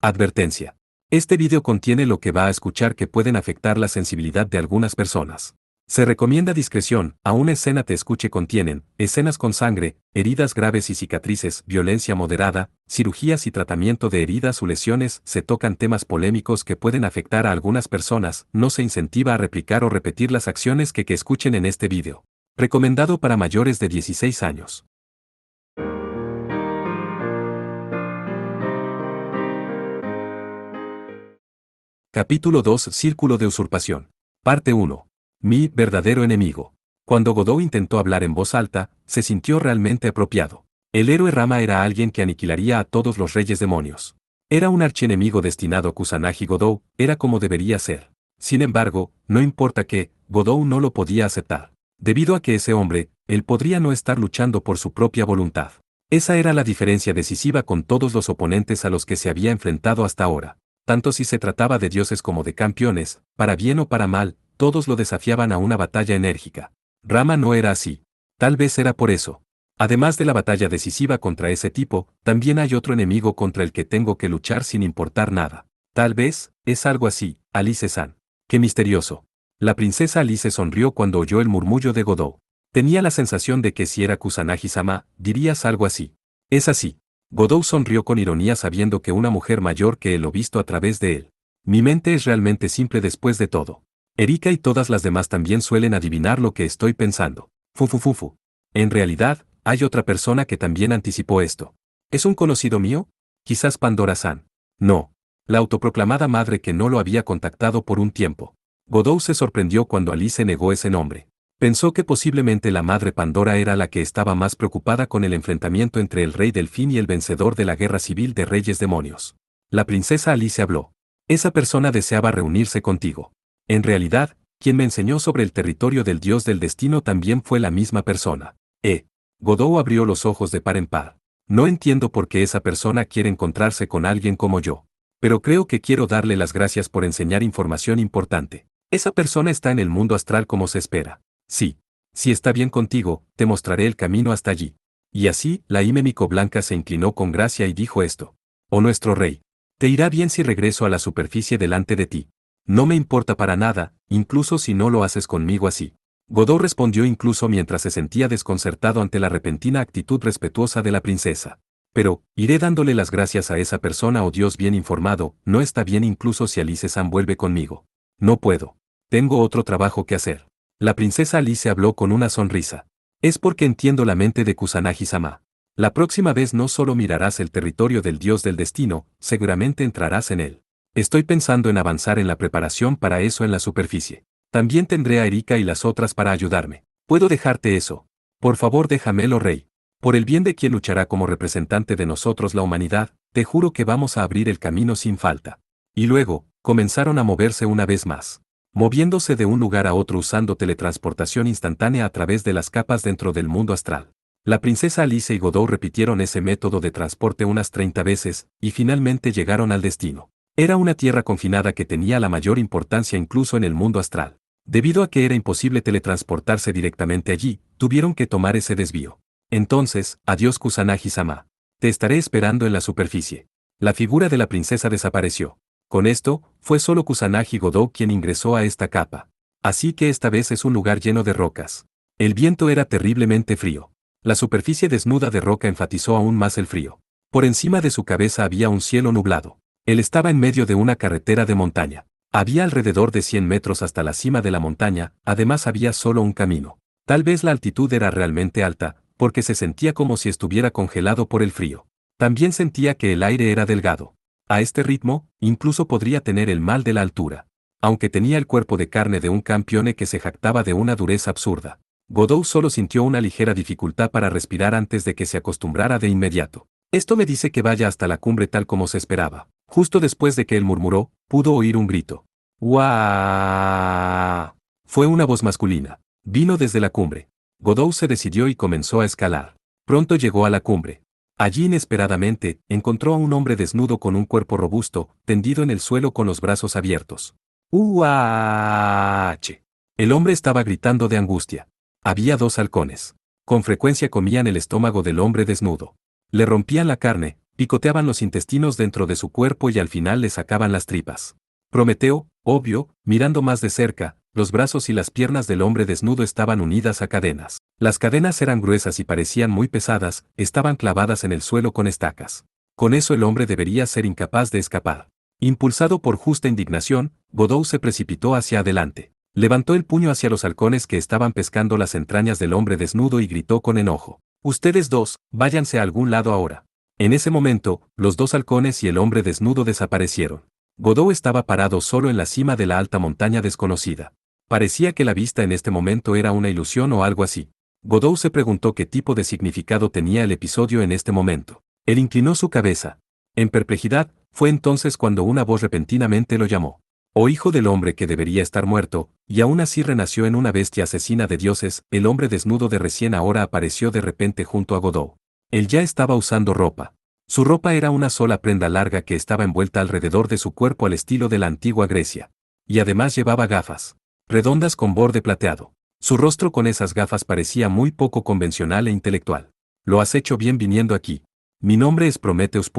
Advertencia. Este video contiene lo que va a escuchar que pueden afectar la sensibilidad de algunas personas. Se recomienda discreción, aún escena te escuche contienen, escenas con sangre, heridas graves y cicatrices, violencia moderada, cirugías y tratamiento de heridas o lesiones, se tocan temas polémicos que pueden afectar a algunas personas, no se incentiva a replicar o repetir las acciones que escuchen en este video. Recomendado para mayores de 16 años. Capítulo 2 Círculo de usurpación. Parte 1. Mi verdadero enemigo. Cuando Godot intentó hablar en voz alta, se sintió realmente apropiado. El héroe Rama era alguien que aniquilaría a todos los reyes demonios. Era un archienemigo destinado a Kusanagi Godot, era como debería ser. Sin embargo, no importa que, Godot no lo podía aceptar. Debido a que ese hombre, él podría no estar luchando por su propia voluntad. Esa era la diferencia decisiva con todos los oponentes a los que se había enfrentado hasta ahora. Tanto si se trataba de dioses como de campeones, para bien o para mal, todos lo desafiaban a una batalla enérgica. Rama no era así. Tal vez era por eso. Además de la batalla decisiva contra ese tipo, también hay otro enemigo contra el que tengo que luchar sin importar nada. Tal vez, es algo así, Alice-san. ¡Qué misterioso! La princesa Alice sonrió cuando oyó el murmullo de Godot. Tenía la sensación de que si era Kusanagi-sama, dirías algo así. Es así. Godot sonrió con ironía sabiendo que una mujer mayor que él lo visto a través de él. Mi mente es realmente simple después de todo. Erika y todas las demás también suelen adivinar lo que estoy pensando. Fufufufu. En realidad, hay otra persona que también anticipó esto. ¿Es un conocido mío? Quizás Pandora-san. No. La autoproclamada madre que no lo había contactado por un tiempo. Godot se sorprendió cuando Alice negó ese nombre. Pensó que posiblemente la madre Pandora era la que estaba más preocupada con el enfrentamiento entre el rey Delfín y el vencedor de la guerra civil de Reyes Demonios. La princesa Alice habló. Esa persona deseaba reunirse contigo. En realidad, quien me enseñó sobre el territorio del dios del destino también fue la misma persona. Godot abrió los ojos de par en par. No entiendo por qué esa persona quiere encontrarse con alguien como yo. Pero creo que quiero darle las gracias por enseñar información importante. Esa persona está en el mundo astral como se espera. Sí. Si está bien contigo, te mostraré el camino hasta allí. Y así, la Himemiko Blanca se inclinó con gracia y dijo esto. Oh nuestro rey. Te irá bien si regreso a la superficie delante de ti. No me importa para nada, incluso si no lo haces conmigo así. Godot respondió incluso mientras se sentía desconcertado ante la repentina actitud respetuosa de la princesa. Pero, iré dándole las gracias a esa persona o Dios bien informado, no está bien incluso si Alice-san vuelve conmigo. No puedo. Tengo otro trabajo que hacer. La princesa Alice habló con una sonrisa. Es porque entiendo la mente de Kusanagi-sama. La próxima vez no solo mirarás el territorio del dios del destino, seguramente entrarás en él. Estoy pensando en avanzar en la preparación para eso en la superficie. También tendré a Erika y las otras para ayudarme. ¿Puedo dejarte eso? Por favor déjamelo, rey. Por el bien de quien luchará como representante de nosotros la humanidad, te juro que vamos a abrir el camino sin falta. Y luego, comenzaron a moverse una vez más. Moviéndose de un lugar a otro usando teletransportación instantánea a través de las capas dentro del mundo astral. La princesa Alice y Godot repitieron ese método de transporte unas 30 veces, y finalmente llegaron al destino. Era una tierra confinada que tenía la mayor importancia incluso en el mundo astral. Debido a que era imposible teletransportarse directamente allí, tuvieron que tomar ese desvío. Entonces, adiós Kusanagi-sama. Te estaré esperando en la superficie. La figura de la princesa desapareció. Con esto, fue solo Kusanagi Godot quien ingresó a esta capa. Así que esta vez es un lugar lleno de rocas. El viento era terriblemente frío. La superficie desnuda de roca enfatizó aún más el frío. Por encima de su cabeza había un cielo nublado. Él estaba en medio de una carretera de montaña. Había alrededor de 100 metros hasta la cima de la montaña, además había solo un camino. Tal vez la altitud era realmente alta, porque se sentía como si estuviera congelado por el frío. También sentía que el aire era delgado. A este ritmo, incluso podría tener el mal de la altura. Aunque tenía el cuerpo de carne de un campeone que se jactaba de una dureza absurda. Godot solo sintió una ligera dificultad para respirar antes de que se acostumbrara de inmediato. Esto me dice que vaya hasta la cumbre tal como se esperaba. Justo después de que él murmuró, pudo oír un grito. ¡Guau! Fue una voz masculina. Vino desde la cumbre. Godot se decidió y comenzó a escalar. Pronto llegó a la cumbre. Allí inesperadamente, encontró a un hombre desnudo con un cuerpo robusto, tendido en el suelo con los brazos abiertos. ¡Uaache! El hombre estaba gritando de angustia. Había 2 halcones. Con frecuencia comían el estómago del hombre desnudo. Le rompían la carne, picoteaban los intestinos dentro de su cuerpo y al final le sacaban las tripas. Prometeo, obvio, mirando más de cerca, los brazos y las piernas del hombre desnudo estaban unidas a cadenas. Las cadenas eran gruesas y parecían muy pesadas, estaban clavadas en el suelo con estacas. Con eso el hombre debería ser incapaz de escapar. Impulsado por justa indignación, Godot se precipitó hacia adelante. Levantó el puño hacia los halcones que estaban pescando las entrañas del hombre desnudo y gritó con enojo: «Ustedes dos, váyanse a algún lado ahora». En ese momento, los dos halcones y el hombre desnudo desaparecieron. Godot estaba parado solo en la cima de la alta montaña desconocida. Parecía que la vista en este momento era una ilusión o algo así. Godot se preguntó qué tipo de significado tenía el episodio en este momento. Él inclinó su cabeza. En perplejidad, fue entonces cuando una voz repentinamente lo llamó. «Oh hijo del hombre que debería estar muerto, y aún así renació en una bestia asesina de dioses». El hombre desnudo de recién ahora apareció de repente junto a Godot. Él ya estaba usando ropa. Su ropa era una sola prenda larga que estaba envuelta alrededor de su cuerpo al estilo de la antigua Grecia. Y además llevaba gafas redondas con borde plateado. Su rostro con esas gafas parecía muy poco convencional e intelectual. «Lo has hecho bien viniendo aquí. Mi nombre es Prometheus.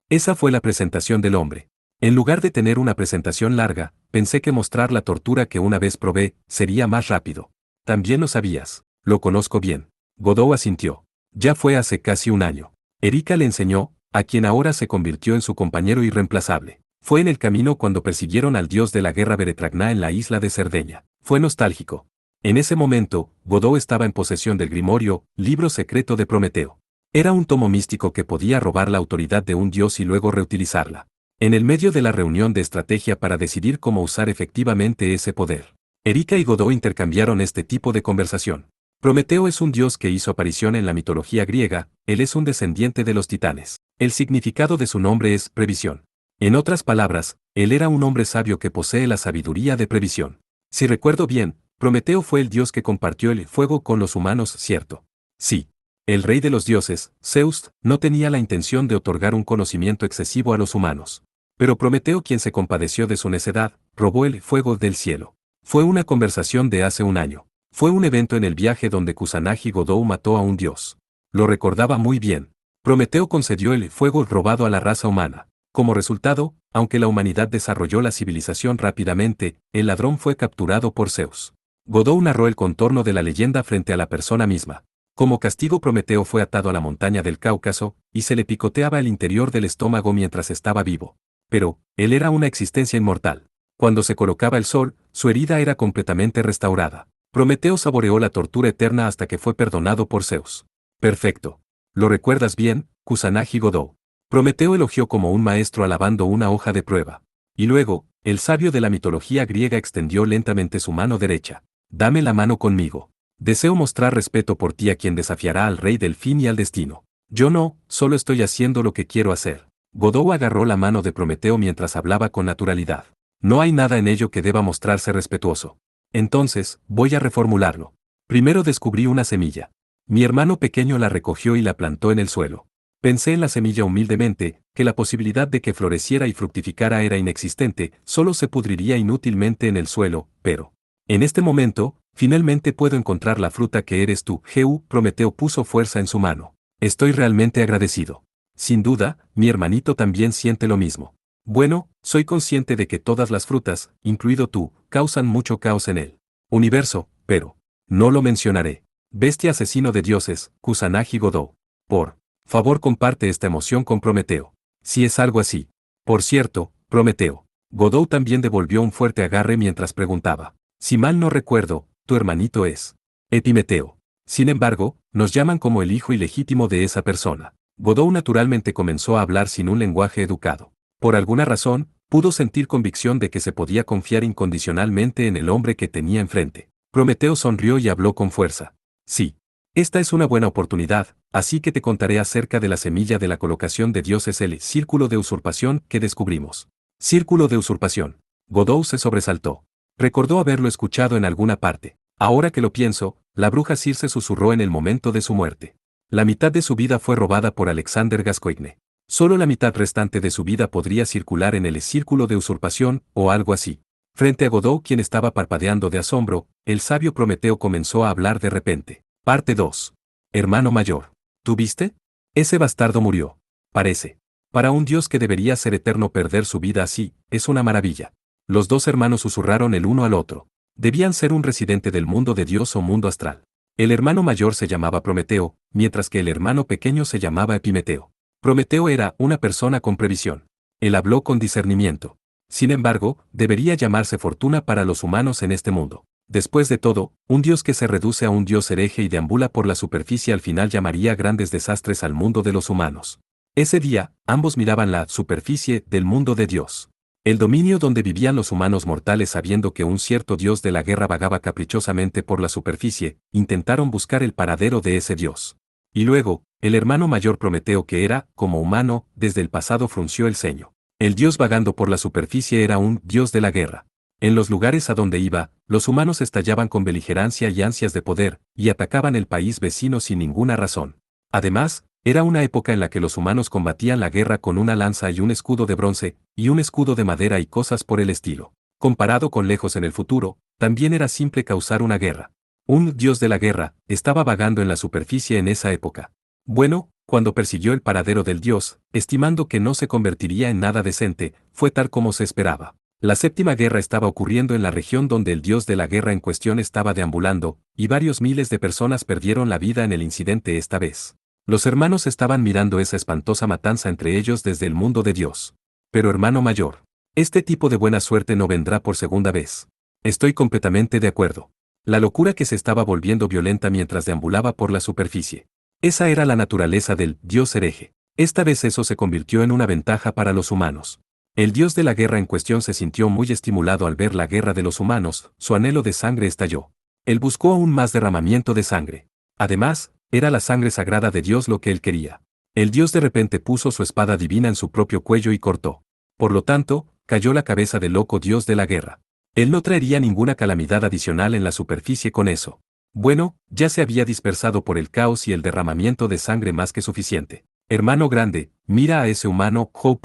Esa fue la presentación del hombre. En lugar de tener una presentación larga, pensé que mostrar la tortura que una vez probé sería más rápido. También lo sabías. Lo conozco bien. Godot asintió. Ya fue hace casi un año. Erika le enseñó, a quien ahora se convirtió en su compañero irreemplazable. Fue en el camino cuando persiguieron al dios de la guerra Beretragna en la isla de Cerdeña. Fue nostálgico. En ese momento, Godot estaba en posesión del Grimorio, libro secreto de Prometeo. Era un tomo místico que podía robar la autoridad de un dios y luego reutilizarla. En el medio de la reunión de estrategia para decidir cómo usar efectivamente ese poder, Erika y Godot intercambiaron este tipo de conversación. Prometeo es un dios que hizo aparición en la mitología griega, él es un descendiente de los titanes. El significado de su nombre es previsión. En otras palabras, él era un hombre sabio que posee la sabiduría de previsión. Si recuerdo bien, Prometeo fue el dios que compartió el fuego con los humanos, ¿cierto? Sí. El rey de los dioses, Zeus, no tenía la intención de otorgar un conocimiento excesivo a los humanos. Pero Prometeo, quien se compadeció de su necedad, robó el fuego del cielo. Fue una conversación de hace un año. Fue un evento en el viaje donde Kusanagi Godot mató a un dios. Lo recordaba muy bien. Prometeo concedió el fuego robado a la raza humana. Como resultado, aunque la humanidad desarrolló la civilización rápidamente, el ladrón fue capturado por Zeus. Godot narró el contorno de la leyenda frente a la persona misma. Como castigo, Prometeo fue atado a la montaña del Cáucaso, y se le picoteaba el interior del estómago mientras estaba vivo. Pero, él era una existencia inmortal. Cuando se colocaba el sol, su herida era completamente restaurada. Prometeo saboreó la tortura eterna hasta que fue perdonado por Zeus. Perfecto. ¿Lo recuerdas bien, Kusanagi Godot? Prometeo elogió como un maestro alabando una hoja de prueba. Y luego, el sabio de la mitología griega extendió lentamente su mano derecha. Dame la mano conmigo. Deseo mostrar respeto por ti a quien desafiará al rey del fin y al destino. Yo no, solo estoy haciendo lo que quiero hacer. Godot agarró la mano de Prometeo mientras hablaba con naturalidad. No hay nada en ello que deba mostrarse respetuoso. Entonces, voy a reformularlo. Primero descubrí una semilla. Mi hermano pequeño la recogió y la plantó en el suelo. Pensé en la semilla humildemente, que la posibilidad de que floreciera y fructificara era inexistente, solo se pudriría inútilmente en el suelo, pero en este momento, finalmente puedo encontrar la fruta que eres tú. Prometeo puso fuerza en su mano. Estoy realmente agradecido. Sin duda, mi hermanito también siente lo mismo. Bueno, soy consciente de que todas las frutas, incluido tú, causan mucho caos en el universo, pero no lo mencionaré. Bestia asesino de dioses, Kusanagi Godot. Por favor, comparte esta emoción con Prometeo. Si es algo así. Por cierto, Prometeo. Godot también devolvió un fuerte agarre mientras preguntaba. Si mal no recuerdo, tu hermanito es Epimeteo. Sin embargo, nos llaman como el hijo ilegítimo de esa persona. Godot naturalmente comenzó a hablar sin un lenguaje educado. Por alguna razón, pudo sentir convicción de que se podía confiar incondicionalmente en el hombre que tenía enfrente. Prometeo sonrió y habló con fuerza. Sí. Esta es una buena oportunidad, así que te contaré acerca de la semilla de la colocación de dioses, el círculo de usurpación que descubrimos. Círculo de usurpación. Godot se sobresaltó. Recordó haberlo escuchado en alguna parte. Ahora que lo pienso, la bruja Circe susurró en el momento de su muerte. La mitad de su vida fue robada por Alexander Gascoigne. Solo la mitad restante de su vida podría circular en el círculo de usurpación, o algo así. Frente a Godot, quien estaba parpadeando de asombro, el sabio Prometeo comenzó a hablar de repente. Parte 2. Hermano mayor. ¿Tú viste? Ese bastardo murió. parece. Para un Dios que debería ser eterno perder su vida así, es una maravilla. Los dos hermanos susurraron el uno al otro. Debían ser un residente del mundo de Dios o mundo astral. El hermano mayor se llamaba Prometeo, mientras que el hermano pequeño se llamaba Epimeteo. Prometeo era una persona con previsión. Él habló con discernimiento. Sin embargo, debería llamarse fortuna para los humanos en este mundo. Después de todo, un Dios que se reduce a un Dios hereje y deambula por la superficie al final llamaría grandes desastres al mundo de los humanos. Ese día, ambos miraban la superficie del mundo de Dios. El dominio donde vivían los humanos mortales sabiendo que un cierto Dios de la guerra vagaba caprichosamente por la superficie, intentaron buscar el paradero de ese Dios. Y luego, el hermano mayor Prometeo que era, como humano, desde el pasado frunció el ceño. El Dios vagando por la superficie era un Dios de la guerra. En los lugares a donde iba, los humanos estallaban con beligerancia y ansias de poder, y atacaban el país vecino sin ninguna razón. Además, era una época en la que los humanos combatían la guerra con una lanza y un escudo de bronce, y un escudo de madera y cosas por el estilo. Comparado con lejos en el futuro, también era simple causar una guerra. Un Dios de la guerra estaba vagando en la superficie en esa época. Bueno, cuando persiguió el paradero del Dios, estimando que no se convertiría en nada decente, fue tal como se esperaba. La séptima guerra estaba ocurriendo en la región donde el Dios de la guerra en cuestión estaba deambulando, y varios miles de personas perdieron la vida en el incidente esta vez. Los hermanos estaban mirando esa espantosa matanza entre ellos desde el mundo de Dios. Pero hermano mayor, este tipo de buena suerte no vendrá por segunda vez. Estoy completamente de acuerdo. La locura que se estaba volviendo violenta mientras deambulaba por la superficie. Esa era la naturaleza del Dios hereje. Esta vez eso se convirtió en una ventaja para los humanos. El Dios de la guerra en cuestión se sintió muy estimulado al ver la guerra de los humanos, su anhelo de sangre estalló. Él buscó aún más derramamiento de sangre. Además, era la sangre sagrada de Dios lo que él quería. El Dios de repente puso su espada divina en su propio cuello y cortó. Por lo tanto, cayó la cabeza del loco Dios de la guerra. Él no traería ninguna calamidad adicional en la superficie con eso. Bueno, ya se había dispersado por el caos y el derramamiento de sangre más que suficiente. Hermano grande, mira a ese humano, Jo.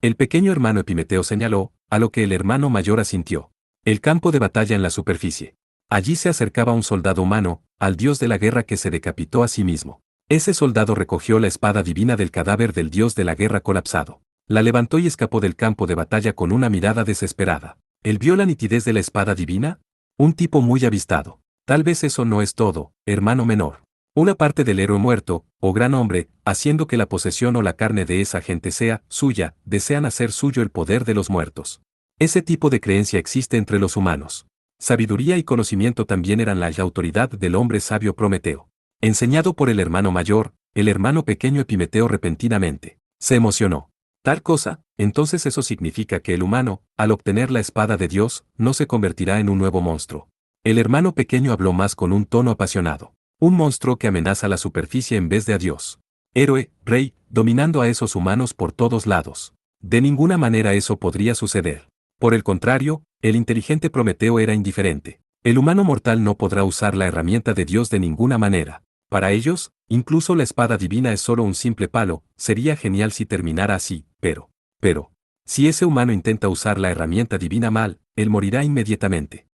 El pequeño hermano Epimeteo señaló, a lo que el hermano mayor asintió. El campo de batalla en la superficie. Allí se acercaba un soldado humano, al Dios de la guerra que se decapitó a sí mismo. Ese soldado recogió la espada divina del cadáver del Dios de la guerra colapsado. La levantó y escapó del campo de batalla con una mirada desesperada. ¿Él vio la nitidez de la espada divina? Un tipo muy avistado. Tal vez eso no es todo, hermano menor. Una parte del héroe muerto, o gran hombre, haciendo que la posesión o la carne de esa gente sea suya, desean hacer suyo el poder de los muertos. Ese tipo de creencia existe entre los humanos. Sabiduría y conocimiento también eran la autoridad del hombre sabio Prometeo. Enseñado por el hermano mayor, el hermano pequeño Epimeteo repentinamente se emocionó. Tal cosa, entonces eso significa que el humano, al obtener la espada de Dios, no se convertirá en un nuevo monstruo. El hermano pequeño habló más con un tono apasionado. Un monstruo que amenaza la superficie en vez de a Dios. Héroe, rey, dominando a esos humanos por todos lados. De ninguna manera eso podría suceder. Por el contrario, el inteligente Prometeo era indiferente. El humano mortal no podrá usar la herramienta de Dios de ninguna manera. Para ellos, incluso la espada divina es solo un simple palo, sería genial si terminara así, pero, si ese humano intenta usar la herramienta divina mal, él morirá inmediatamente.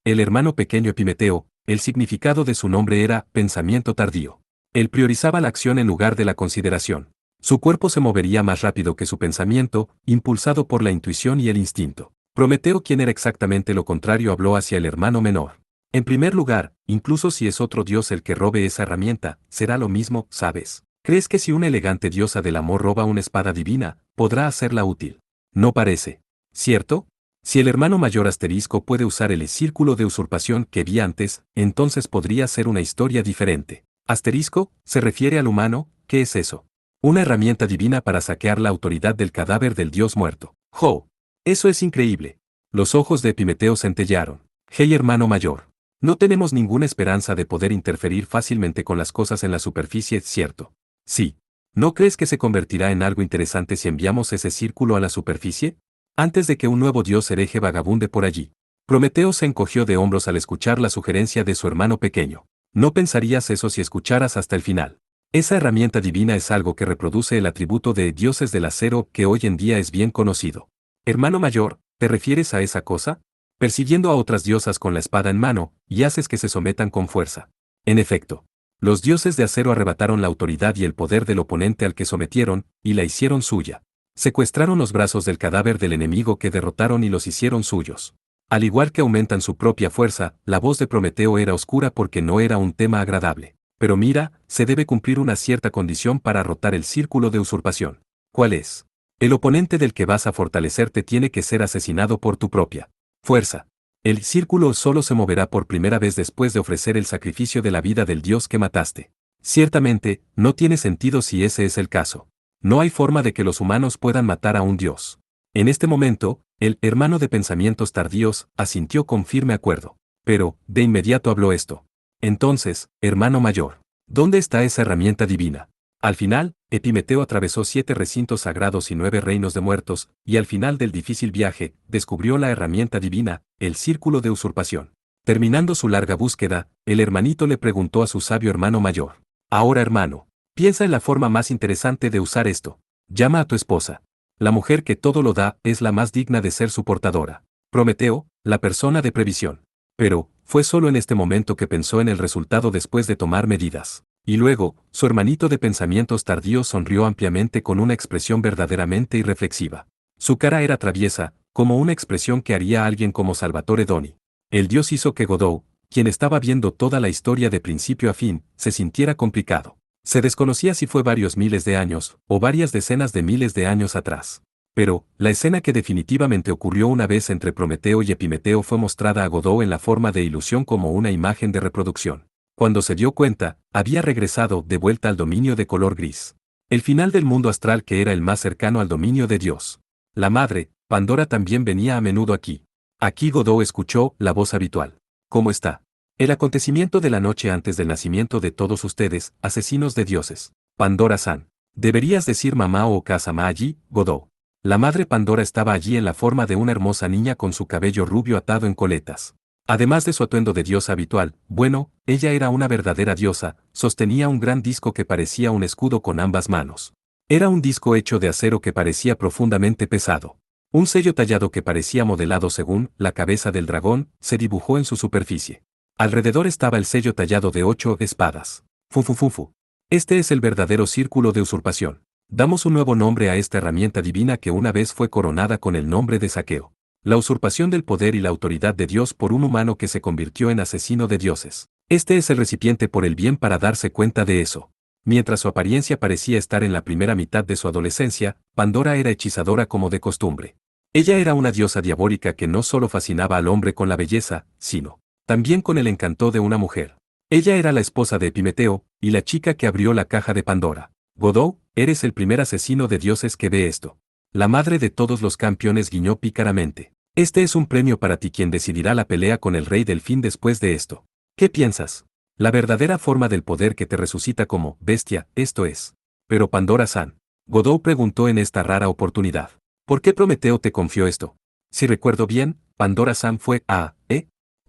El hermano pequeño Epimeteo, el significado de su nombre era pensamiento tardío. Él priorizaba la acción en lugar de la consideración. Su cuerpo se movería más rápido que su pensamiento, impulsado por la intuición y el instinto. Prometeo, quien era exactamente lo contrario, habló hacia el hermano menor. En primer lugar, incluso si es otro dios el que robe esa herramienta, será lo mismo, ¿sabes? ¿Crees que si una elegante diosa del amor roba una espada divina, podrá hacerla útil? No parece. ¿Cierto? Si el hermano mayor asterisco puede usar el círculo de usurpación que vi antes, entonces podría ser una historia diferente. Asterisco, se refiere al humano, ¿qué es eso? Una herramienta divina para saquear la autoridad del cadáver del dios muerto. ¡Jo! Eso es increíble. Los ojos de Epimeteo centellearon. Hey hermano mayor. No tenemos ninguna esperanza de poder interferir fácilmente con las cosas en la superficie, ¿cierto? Sí. ¿No crees que se convertirá en algo interesante si enviamos ese círculo a la superficie? Antes de que un nuevo dios hereje vagabunde por allí. Prometeo se encogió de hombros al escuchar la sugerencia de su hermano pequeño. No pensarías eso si escucharas hasta el final. Esa herramienta divina es algo que reproduce el atributo de dioses del acero que hoy en día es bien conocido. Hermano mayor, ¿te refieres a esa cosa? Persiguiendo a otras diosas con la espada en mano, y haces que se sometan con fuerza. En efecto. Los dioses de acero arrebataron la autoridad y el poder del oponente al que sometieron, y la hicieron suya. Secuestraron los brazos del cadáver del enemigo que derrotaron y los hicieron suyos. Al igual que aumentan su propia fuerza, la voz de Prometeo era oscura porque no era un tema agradable. Pero mira, se debe cumplir una cierta condición para rotar el círculo de usurpación. ¿Cuál es? El oponente del que vas a fortalecerte tiene que ser asesinado por tu propia fuerza. El círculo solo se moverá por primera vez después de ofrecer el sacrificio de la vida del dios que mataste. Ciertamente, no tiene sentido si ese es el caso. No hay forma de que los humanos puedan matar a un dios. En este momento, el hermano de pensamientos tardíos asintió con firme acuerdo. Pero, de inmediato habló esto. Entonces, hermano mayor, ¿dónde está esa herramienta divina? Al final, Epimeteo atravesó 7 recintos sagrados y 9 reinos de muertos, y al final del difícil viaje, descubrió la herramienta divina, el círculo de usurpación. Terminando su larga búsqueda, el hermanito le preguntó a su sabio hermano mayor. Ahora hermano, piensa en la forma más interesante de usar esto. Llama a tu esposa. La mujer que todo lo da es la más digna de ser su portadora. Prometeo, la persona de previsión. Pero, fue solo en este momento que pensó en el resultado después de tomar medidas. Y luego, su hermanito de pensamientos tardíos sonrió ampliamente con una expresión verdaderamente irreflexiva. Su cara era traviesa, como una expresión que haría alguien como Salvatore Doni. El dios hizo que Godot, quien estaba viendo toda la historia de principio a fin, se sintiera complicado. Se desconocía si fue varios miles de años, o varias decenas de miles de años atrás. Pero, la escena que definitivamente ocurrió una vez entre Prometeo y Epimeteo fue mostrada a Godot en la forma de ilusión como una imagen de reproducción. Cuando se dio cuenta, había regresado de vuelta al dominio de color gris. El final del mundo astral que era el más cercano al dominio de Dios. La madre, Pandora también venía a menudo aquí. Aquí Godot escuchó la voz habitual. ¿Cómo está? El acontecimiento de la noche antes del nacimiento de todos ustedes, asesinos de dioses. Pandora-san. Deberías decir mamá o Kazama allí, Godot. La madre Pandora estaba allí en la forma de una hermosa niña con su cabello rubio atado en coletas. Además de su atuendo de diosa habitual, bueno, ella era una verdadera diosa, sostenía un gran disco que parecía un escudo con ambas manos. Era un disco hecho de acero que parecía profundamente pesado. Un sello tallado que parecía modelado según la cabeza del dragón, se dibujó en su superficie. Alrededor estaba el sello tallado de 8 espadas. Fufufufu. Este es el verdadero círculo de usurpación. Damos un nuevo nombre a esta herramienta divina que una vez fue coronada con el nombre de saqueo. La usurpación del poder y la autoridad de Dios por un humano que se convirtió en asesino de dioses. Este es el recipiente por el bien para darse cuenta de eso. Mientras su apariencia parecía estar en la primera mitad de su adolescencia, Pandora era hechizadora como de costumbre. Ella era una diosa diabólica que no solo fascinaba al hombre con la belleza, sino también con el encanto de una mujer. Ella era la esposa de Epimeteo, y la chica que abrió la caja de Pandora. Godot, eres el primer asesino de dioses que ve esto. La madre de todos los campeones guiñó pícaramente. Este es un premio para ti quien decidirá la pelea con el rey Delfín después de esto. ¿Qué piensas? La verdadera forma del poder que te resucita como bestia, esto es. Pero Pandora-san. Godot preguntó en esta rara oportunidad. ¿Por qué Prometeo te confió esto? Si recuerdo bien, Pandora-san fue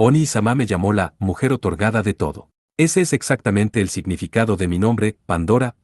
Oni-sama me llamó la mujer otorgada de todo. Ese es exactamente el significado de mi nombre, Pandora.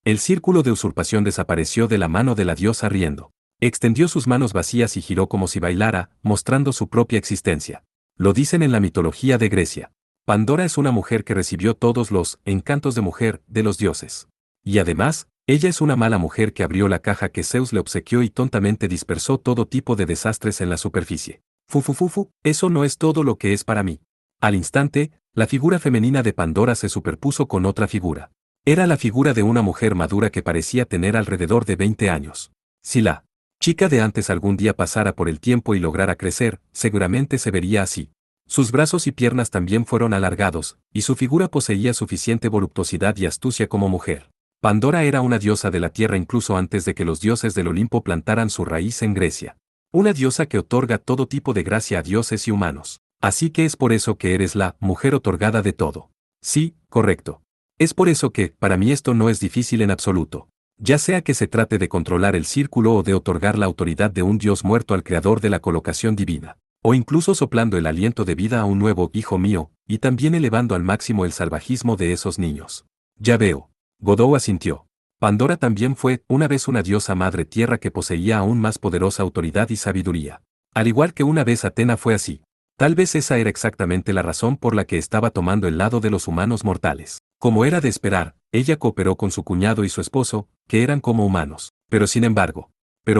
El círculo de usurpación desapareció de la mano de la diosa riendo. Extendió sus manos vacías y giró como si bailara, mostrando su propia existencia. Lo dicen en la mitología de Grecia. Pandora es una mujer que recibió todos los encantos de mujer de los dioses. Y además, ella es una mala mujer que abrió la caja que Zeus le obsequió y tontamente dispersó todo tipo de desastres en la superficie. Fufufufu, eso no es todo lo que es para mí. Al instante, la figura femenina de Pandora se superpuso con otra figura. Era la figura de una mujer madura que parecía tener alrededor de 20 años. Si la chica de antes algún día pasara por el tiempo y lograra crecer, seguramente se vería así. Sus brazos y piernas también fueron alargados, y su figura poseía suficiente voluptuosidad y astucia como mujer. Pandora era una diosa de la tierra incluso antes de que los dioses del Olimpo plantaran su raíz en Grecia. Una diosa que otorga todo tipo de gracia a dioses y humanos. Así que es por eso que eres la mujer otorgada de todo. Sí, correcto. Es por eso que, para mí esto no es difícil en absoluto. Ya sea que se trate de controlar el círculo o de otorgar la autoridad de un dios muerto al creador de la colocación divina. O incluso soplando el aliento de vida a un nuevo hijo mío, y también elevando al máximo el salvajismo de esos niños. Ya veo. Godot asintió. Pandora también fue, una vez una diosa madre tierra que poseía aún más poderosa autoridad y sabiduría. Al igual que una vez Atena fue así. Tal vez esa era exactamente la razón por la que estaba tomando el lado de los humanos mortales. Como era de esperar, ella cooperó con su cuñado y su esposo, que eran como humanos. Pero sin embargo,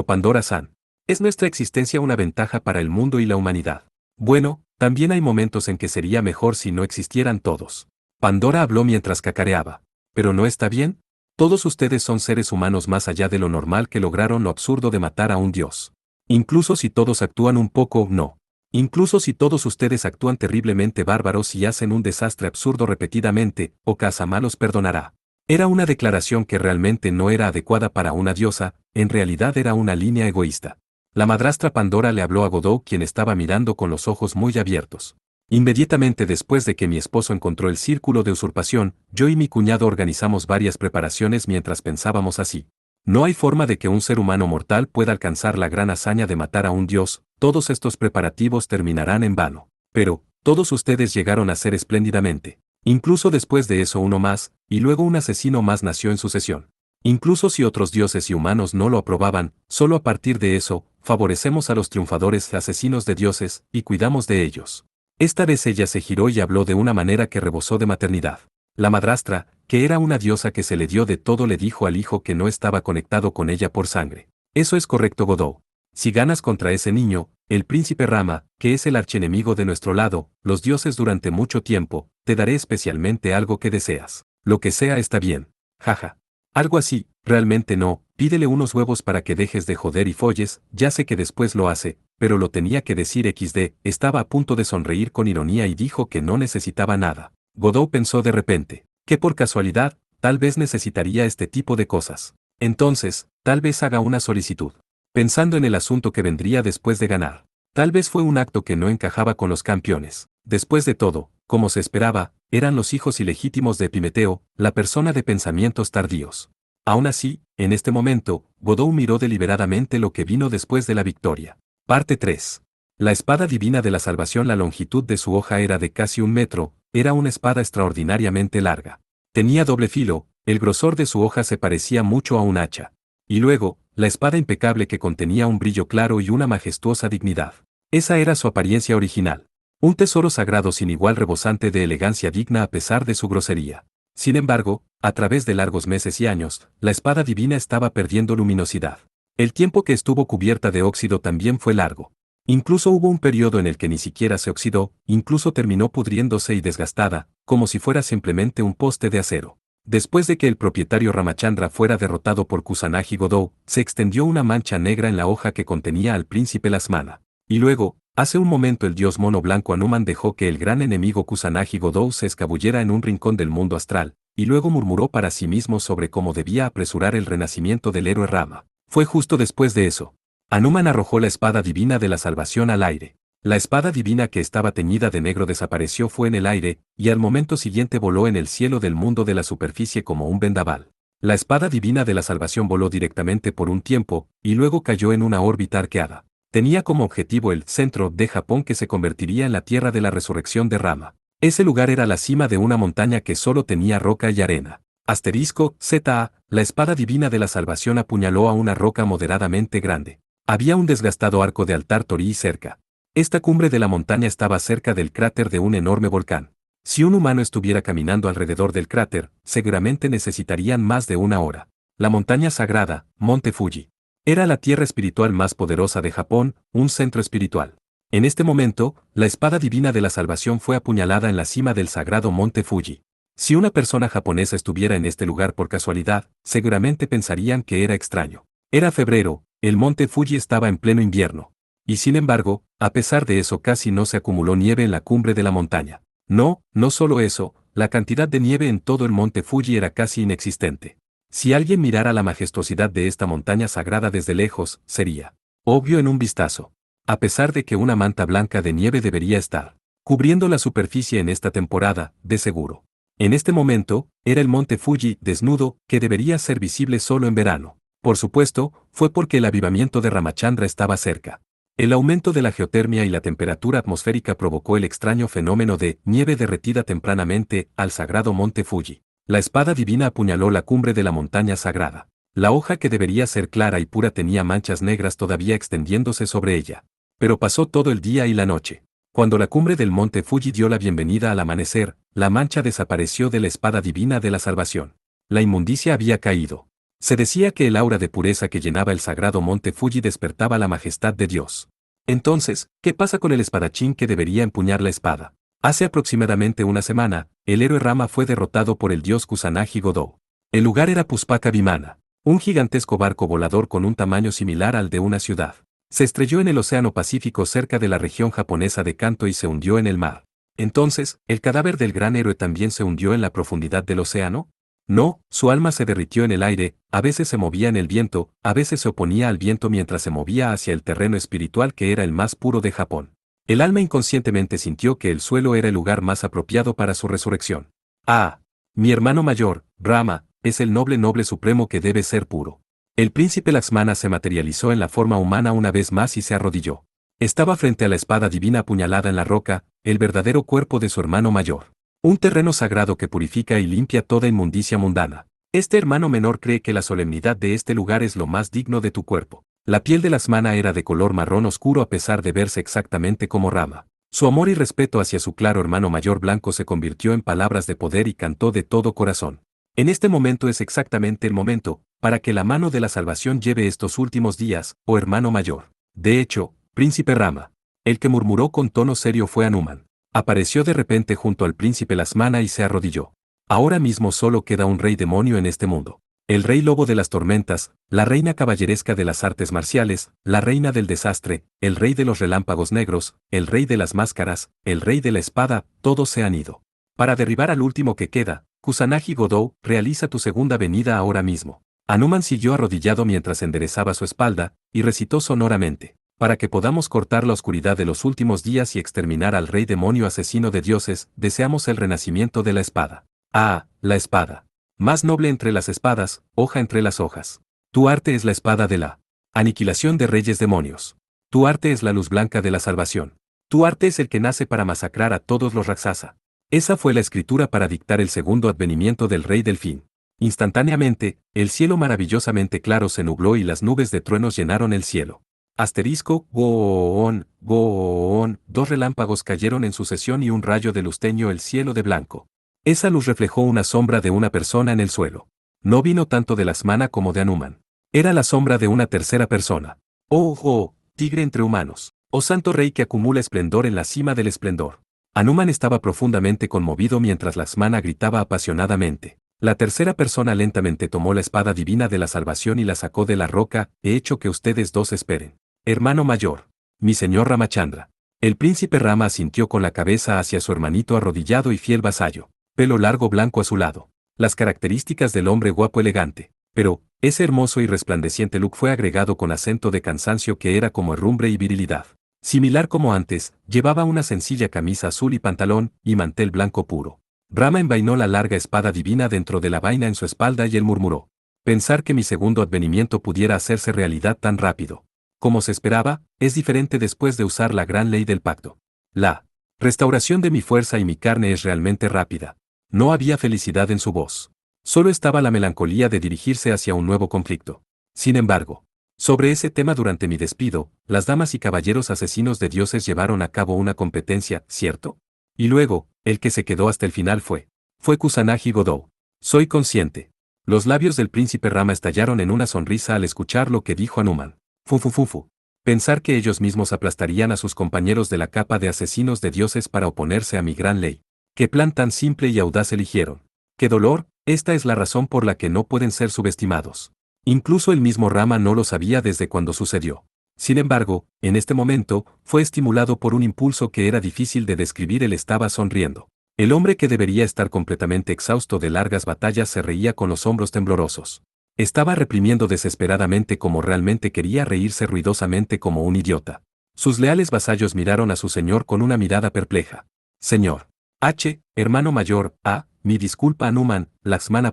Pandora-san, ¿es nuestra existencia una ventaja para el mundo y la humanidad? Bueno, también hay momentos en que sería mejor si no existieran todos. Pandora habló mientras cacareaba. ¿Pero no está bien? Todos ustedes son seres humanos más allá de lo normal que lograron lo absurdo de matar a un dios. Incluso si todos actúan un poco, no. Incluso si todos ustedes actúan terriblemente bárbaros y hacen un desastre absurdo repetidamente, Okasama los perdonará. Era una declaración que realmente no era adecuada para una diosa, en realidad era una línea egoísta. La madrastra Pandora le habló a Godot, quien estaba mirando con los ojos muy abiertos. Inmediatamente después de que mi esposo encontró el círculo de usurpación, yo y mi cuñado organizamos varias preparaciones mientras pensábamos así. No hay forma de que un ser humano mortal pueda alcanzar la gran hazaña de matar a un dios, todos estos preparativos terminarán en vano. Pero, todos ustedes llegaron a ser espléndidamente. Incluso después de eso uno más, y luego un asesino más nació en sucesión. Incluso si otros dioses y humanos no lo aprobaban, solo a partir de eso, favorecemos a los triunfadores asesinos de dioses, y cuidamos de ellos. Esta vez ella se giró y habló de una manera que rebosó de maternidad. La madrastra, que era una diosa que se le dio de todo, le dijo al hijo que no estaba conectado con ella por sangre. Eso es correcto, Godot. Si ganas contra ese niño, el príncipe Rama, que es el archienemigo de nuestro lado, los dioses durante mucho tiempo, te daré especialmente algo que deseas. Lo que sea está bien. Jaja. Algo así, realmente no, pídele unos huevos para que dejes de joder y folles, ya sé que después lo hace, pero lo tenía que decir XD, estaba a punto de sonreír con ironía y dijo que no necesitaba nada. Godot pensó de repente, que por casualidad, tal vez necesitaría este tipo de cosas. Entonces, tal vez haga una solicitud. Pensando en el asunto que vendría después de ganar. Tal vez fue un acto que no encajaba con los campeones. Después de todo, como se esperaba, eran los hijos ilegítimos de Epimeteo, la persona de pensamientos tardíos. Aún así, en este momento, Godot miró deliberadamente lo que vino después de la victoria. Parte 3. La espada divina de la salvación. La longitud de su hoja era de casi 1 metro, era una espada extraordinariamente larga. Tenía doble filo, el grosor de su hoja se parecía mucho a un hacha. Y luego, la espada impecable que contenía un brillo claro y una majestuosa dignidad. Esa era su apariencia original. Un tesoro sagrado sin igual, rebosante de elegancia digna a pesar de su grosería. Sin embargo, a través de largos meses y años, la espada divina estaba perdiendo luminosidad. El tiempo que estuvo cubierta de óxido también fue largo. Incluso hubo un periodo en el que ni siquiera se oxidó, incluso terminó pudriéndose y desgastada, como si fuera simplemente un poste de acero. Después de que el propietario Ramachandra fuera derrotado por Kusanagi Godot, se extendió una mancha negra en la hoja que contenía al príncipe Lasmana. Y luego, hace un momento el dios mono blanco Hanuman dejó que el gran enemigo Kusanagi Godot se escabullera en un rincón del mundo astral, y luego murmuró para sí mismo sobre cómo debía apresurar el renacimiento del héroe Rama. Fue justo después de eso. Hanuman arrojó la espada divina de la salvación al aire. La espada divina que estaba teñida de negro desapareció fue en el aire, y al momento siguiente voló en el cielo del mundo de la superficie como un vendaval. La espada divina de la salvación voló directamente por un tiempo, y luego cayó en una órbita arqueada. Tenía como objetivo el centro de Japón, que se convertiría en la tierra de la resurrección de Rama. Ese lugar era la cima de una montaña que solo tenía roca y arena. Asterisco, ZA, la espada divina de la salvación apuñaló a una roca moderadamente grande. Había un desgastado arco de altar torii cerca. Esta cumbre de la montaña estaba cerca del cráter de un enorme volcán. Si un humano estuviera caminando alrededor del cráter, seguramente necesitarían más de 1 hora. La montaña sagrada, Monte Fuji. Era la tierra espiritual más poderosa de Japón, un centro espiritual. En este momento, la espada divina de la salvación fue apuñalada en la cima del sagrado Monte Fuji. Si una persona japonesa estuviera en este lugar por casualidad, seguramente pensarían que era extraño. Era febrero, el Monte Fuji estaba en pleno invierno. Y sin embargo, a pesar de eso casi no se acumuló nieve en la cumbre de la montaña. No solo eso, la cantidad de nieve en todo el Monte Fuji era casi inexistente. Si alguien mirara la majestuosidad de esta montaña sagrada desde lejos, sería obvio en un vistazo. A pesar de que una manta blanca de nieve debería estar cubriendo la superficie en esta temporada, de seguro. En este momento, era el Monte Fuji desnudo, que debería ser visible solo en verano. Por supuesto, fue porque el avivamiento de Ramachandra estaba cerca. El aumento de la geotermia y la temperatura atmosférica provocó el extraño fenómeno de nieve derretida tempranamente al sagrado Monte Fuji. La espada divina apuñaló la cumbre de la montaña sagrada. La hoja que debería ser clara y pura tenía manchas negras todavía extendiéndose sobre ella. Pero pasó todo el día y la noche. Cuando la cumbre del Monte Fuji dio la bienvenida al amanecer, la mancha desapareció de la espada divina de la salvación. La inmundicia había caído. Se decía que el aura de pureza que llenaba el sagrado monte Fuji despertaba la majestad de Dios. Entonces, ¿qué pasa con el espadachín que debería empuñar la espada? Hace aproximadamente una semana, el héroe Rama fue derrotado por el dios Kusanagi Godou. El lugar era Puspaka Vimana, un gigantesco barco volador con un tamaño similar al de una ciudad. Se estrelló en el Océano Pacífico cerca de la región japonesa de Kanto y se hundió en el mar. Entonces, ¿el cadáver del gran héroe también se hundió en la profundidad del océano? No, su alma se derritió en el aire, a veces se movía en el viento, a veces se oponía al viento mientras se movía hacia el terreno espiritual que era el más puro de Japón. El alma inconscientemente sintió que el suelo era el lugar más apropiado para su resurrección. Ah, mi hermano mayor, Rama, es el noble supremo que debe ser puro. El príncipe Laxmana se materializó en la forma humana una vez más y se arrodilló. Estaba frente a la espada divina apuñalada en la roca, el verdadero cuerpo de su hermano mayor. Un terreno sagrado que purifica y limpia toda inmundicia mundana. Este hermano menor cree que la solemnidad de este lugar es lo más digno de tu cuerpo. La piel de Laxmana era de color marrón oscuro a pesar de verse exactamente como Rama. Su amor y respeto hacia su claro hermano mayor blanco se convirtió en palabras de poder y cantó de todo corazón. En este momento es exactamente el momento, para que la mano de la salvación lleve estos últimos días, oh hermano mayor. De hecho, príncipe Rama. El que murmuró con tono serio fue Hanuman. Apareció de repente junto al príncipe Laxmana y se arrodilló. Ahora mismo solo queda un rey demonio en este mundo. El rey lobo de las tormentas, la reina caballeresca de las artes marciales, la reina del desastre, el rey de los relámpagos negros, el rey de las máscaras, el rey de la espada, todos se han ido. Para derribar al último que queda, Kusanagi Godou, realiza tu segunda venida ahora mismo. Hanuman siguió arrodillado mientras enderezaba su espalda, y recitó sonoramente. Para que podamos cortar la oscuridad de los últimos días y exterminar al rey demonio asesino de dioses, deseamos el renacimiento de la espada. Ah, la espada. Más noble entre las espadas, hoja entre las hojas. Tu arte es la espada de la aniquilación de reyes demonios. Tu arte es la luz blanca de la salvación. Tu arte es el que nace para masacrar a todos los Raksasa. Esa fue la escritura para dictar el segundo advenimiento del rey Delfín. Instantáneamente, el cielo maravillosamente claro se nubló y las nubes de truenos llenaron el cielo. Asterisco, goon, goon, dos relámpagos cayeron en sucesión y un rayo de luz teñó el cielo de blanco. Esa luz reflejó una sombra de una persona en el suelo. No vino tanto de Laxmana como de Hanuman. Era la sombra de una tercera persona. Oh, tigre entre humanos. Oh santo rey que acumula esplendor en la cima del esplendor. Hanuman estaba profundamente conmovido mientras Laxmana gritaba apasionadamente. La tercera persona lentamente tomó la espada divina de la salvación y la sacó de la roca. He hecho que ustedes dos esperen. Hermano mayor. Mi señor Ramachandra. El príncipe Rama asintió con la cabeza hacia su hermanito arrodillado y fiel vasallo. Pelo largo blanco azulado. Las características del hombre guapo elegante. Pero, ese hermoso y resplandeciente look fue agregado con acento de cansancio que era como herrumbre y virilidad. Similar como antes, llevaba una sencilla camisa azul y pantalón, y mantel blanco puro. Rama envainó la larga espada divina dentro de la vaina en su espalda y él murmuró. Pensar que mi segundo advenimiento pudiera hacerse realidad tan rápido. Como se esperaba, es diferente después de usar la gran ley del pacto. La restauración de mi fuerza y mi carne es realmente rápida. No había felicidad en su voz. Solo estaba la melancolía de dirigirse hacia un nuevo conflicto. Sin embargo, sobre ese tema durante mi despido, las damas y caballeros asesinos de dioses llevaron a cabo una competencia, ¿cierto? Y luego, el que se quedó hasta el final fue Kusanagi Godou. Soy consciente. Los labios del príncipe Rama estallaron en una sonrisa al escuchar lo que dijo Hanuman. Fufu. Pensar que ellos mismos aplastarían a sus compañeros de la capa de asesinos de dioses para oponerse a mi gran ley. ¿Qué plan tan simple y audaz eligieron? ¡Qué dolor! Esta es la razón por la que no pueden ser subestimados. Incluso el mismo Rama no lo sabía desde cuando sucedió. Sin embargo, en este momento, fue estimulado por un impulso que era difícil de describir. Él estaba sonriendo. El hombre que debería estar completamente exhausto de largas batallas se reía con los hombros temblorosos. Estaba reprimiendo desesperadamente como realmente quería reírse ruidosamente como un idiota. Sus leales vasallos miraron a su señor con una mirada perpleja. Señor. Hermano mayor, mi disculpa Hanuman, Laxmana.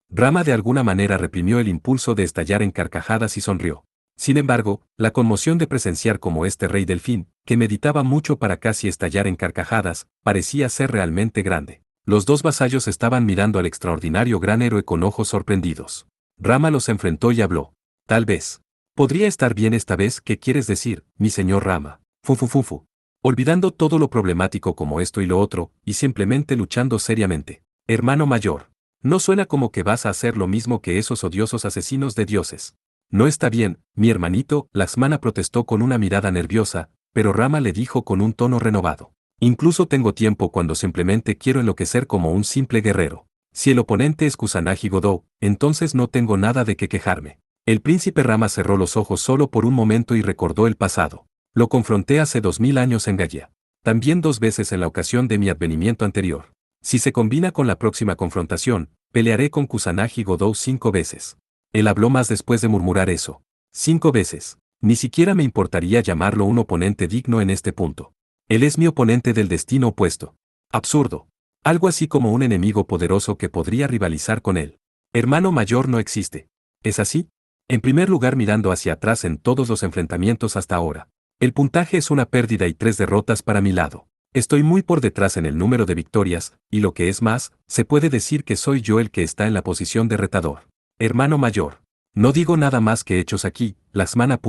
Rama de alguna manera reprimió el impulso de estallar en carcajadas y sonrió. Sin embargo, la conmoción de presenciar como este rey delfín, que meditaba mucho para casi estallar en carcajadas, parecía ser realmente grande. Los dos vasallos estaban mirando al extraordinario gran héroe con ojos sorprendidos. Rama los enfrentó y habló. Tal vez. Podría estar bien esta vez. ¿Qué quieres decir, mi señor Rama? Fufu. olvidando todo lo problemático como esto y lo otro, y simplemente luchando seriamente. Hermano mayor, no suena como que vas a hacer lo mismo que esos odiosos asesinos de dioses. No está bien, mi hermanito, Laxmana protestó con una mirada nerviosa, pero Rama le dijo con un tono renovado. Incluso tengo tiempo cuando simplemente quiero enloquecer como un simple guerrero. Si el oponente es Kusanagi Godou, entonces no tengo nada de qué quejarme. El príncipe Rama cerró los ojos solo por un momento y recordó el pasado. Lo confronté hace 2000 años en Gaia. También 2 veces en la ocasión de mi advenimiento anterior. Si se combina con la próxima confrontación, pelearé con Kusanagi Godou 5 veces. Él habló más después de murmurar eso. 5 veces. Ni siquiera me importaría llamarlo un oponente digno en este punto. Él es mi oponente del destino opuesto. Absurdo. Algo así como un enemigo poderoso que podría rivalizar con él. Hermano mayor no existe. ¿Es así? En primer lugar, mirando hacia atrás en todos los enfrentamientos hasta ahora. El puntaje es una pérdida y 3 derrotas para mi lado. Estoy muy por detrás en el número de victorias, y lo que es más, se puede decir que soy yo el que está en la posición de retador. Hermano mayor. No digo nada más que hechos aquí, Laxmana.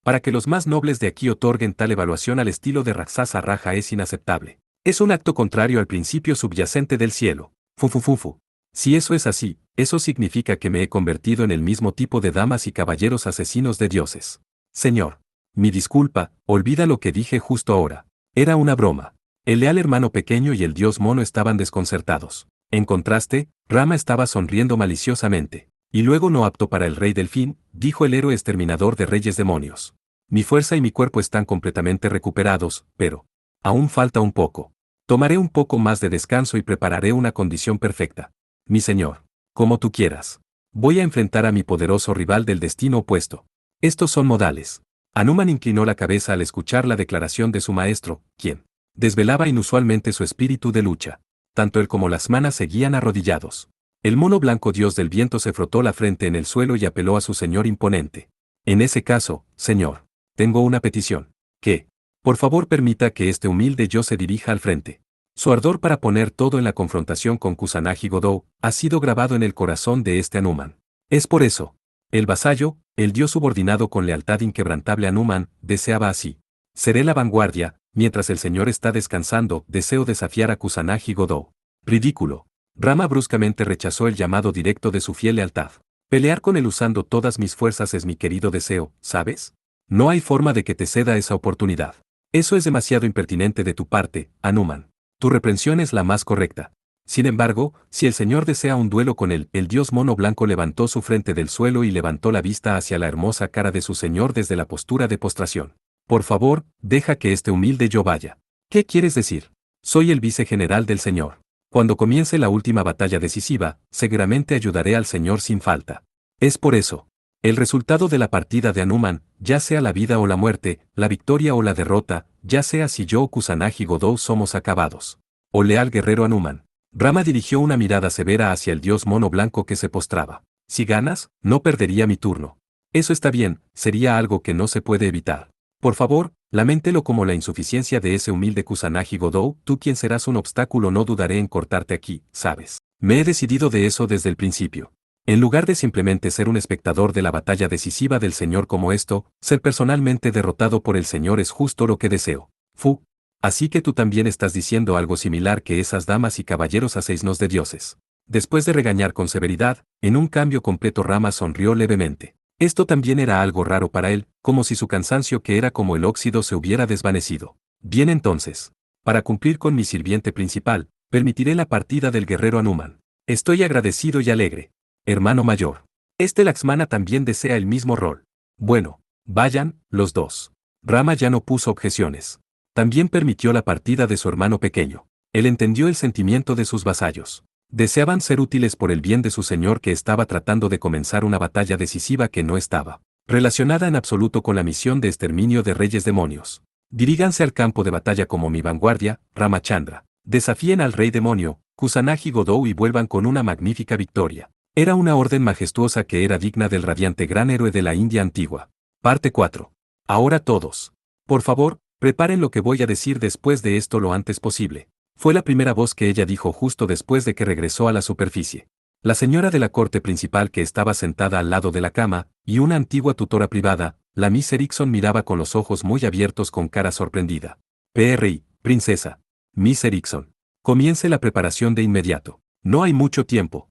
Para que los más nobles de aquí otorguen tal evaluación al estilo de Raksasa Raja es inaceptable. Es un acto contrario al principio subyacente del cielo. Fufufufu. Si eso es así, eso significa que me he convertido en el mismo tipo de damas y caballeros asesinos de dioses. Señor. Mi disculpa, olvida lo que dije justo ahora. Era una broma. El leal hermano pequeño y el dios mono estaban desconcertados. En contraste, Rama estaba sonriendo maliciosamente. Y luego, no apto para el rey delfín, dijo el héroe exterminador de reyes demonios. Mi fuerza y mi cuerpo están completamente recuperados, pero aún falta un poco. Tomaré un poco más de descanso y prepararé una condición perfecta. Mi señor. Como tú quieras. Voy a enfrentar a mi poderoso rival del destino opuesto. Estos son modales. Hanuman inclinó la cabeza al escuchar la declaración de su maestro, quien desvelaba inusualmente su espíritu de lucha. Tanto él como Laxmana seguían arrodillados. El mono blanco dios del viento se frotó la frente en el suelo y apeló a su señor imponente. En ese caso, señor, tengo una petición. Que, por favor, permita que este humilde yo se dirija al frente. Su ardor para poner todo en la confrontación con Kusanagi Godou ha sido grabado en el corazón de este Hanuman. Es por eso. El vasallo, el dios subordinado con lealtad inquebrantable Hanuman, deseaba así. Seré la vanguardia, mientras el señor está descansando, deseo desafiar a Kusanagi Godou. Ridículo. Rama bruscamente rechazó el llamado directo de su fiel lealtad. Pelear con él usando todas mis fuerzas es mi querido deseo, ¿sabes? No hay forma de que te ceda esa oportunidad. Eso es demasiado impertinente de tu parte, Hanuman. Tu reprensión es la más correcta. Sin embargo, si el señor desea un duelo con él, el dios mono blanco levantó su frente del suelo y levantó la vista hacia la hermosa cara de su señor desde la postura de postración. Por favor, deja que este humilde yo vaya. ¿Qué quieres decir? Soy el vicegeneral del señor. Cuando comience la última batalla decisiva, seguramente ayudaré al señor sin falta. Es por eso. El resultado de la partida de Hanuman, ya sea la vida o la muerte, la victoria o la derrota, ya sea si yo o Kusanagi Godou somos acabados. Oh leal guerrero Hanuman. Rama dirigió una mirada severa hacia el dios mono blanco que se postraba. Si ganas, no perdería mi turno. Eso está bien, sería algo que no se puede evitar. Por favor, laméntelo como la insuficiencia de ese humilde Kusanagi Godou, tú quien serás un obstáculo, no dudaré en cortarte aquí, ¿sabes? Me he decidido de eso desde el principio. En lugar de simplemente ser un espectador de la batalla decisiva del señor como esto, ser personalmente derrotado por el señor es justo lo que deseo. Fu. Así que tú también estás diciendo algo similar que esas damas y caballeros asesinos de dioses. Después de regañar con severidad, en un cambio completo Rama sonrió levemente. Esto también era algo raro para él, como si su cansancio que era como el óxido se hubiera desvanecido. Bien entonces. Para cumplir con mi sirviente principal, permitiré la partida del guerrero Hanuman. Estoy agradecido y alegre. Hermano mayor. Este Laxmana también desea el mismo rol. Bueno, vayan, los dos. Rama ya no puso objeciones. También permitió la partida de su hermano pequeño. Él entendió el sentimiento de sus vasallos. Deseaban ser útiles por el bien de su señor que estaba tratando de comenzar una batalla decisiva que no estaba relacionada en absoluto con la misión de exterminio de reyes demonios. Diríganse al campo de batalla como mi vanguardia, Ramachandra. Desafíen al rey demonio, Kusanagi Godou y vuelvan con una magnífica victoria. Era una orden majestuosa que era digna del radiante gran héroe de la India antigua. Parte 4. Ahora todos. Por favor, preparen lo que voy a decir después de esto lo antes posible. Fue la primera voz que ella dijo justo después de que regresó a la superficie. La señora de la corte principal que estaba sentada al lado de la cama, y una antigua tutora privada, la Miss Erickson miraba con los ojos muy abiertos con cara sorprendida. PRI, princesa. Miss Erickson. Comience la preparación de inmediato. No hay mucho tiempo.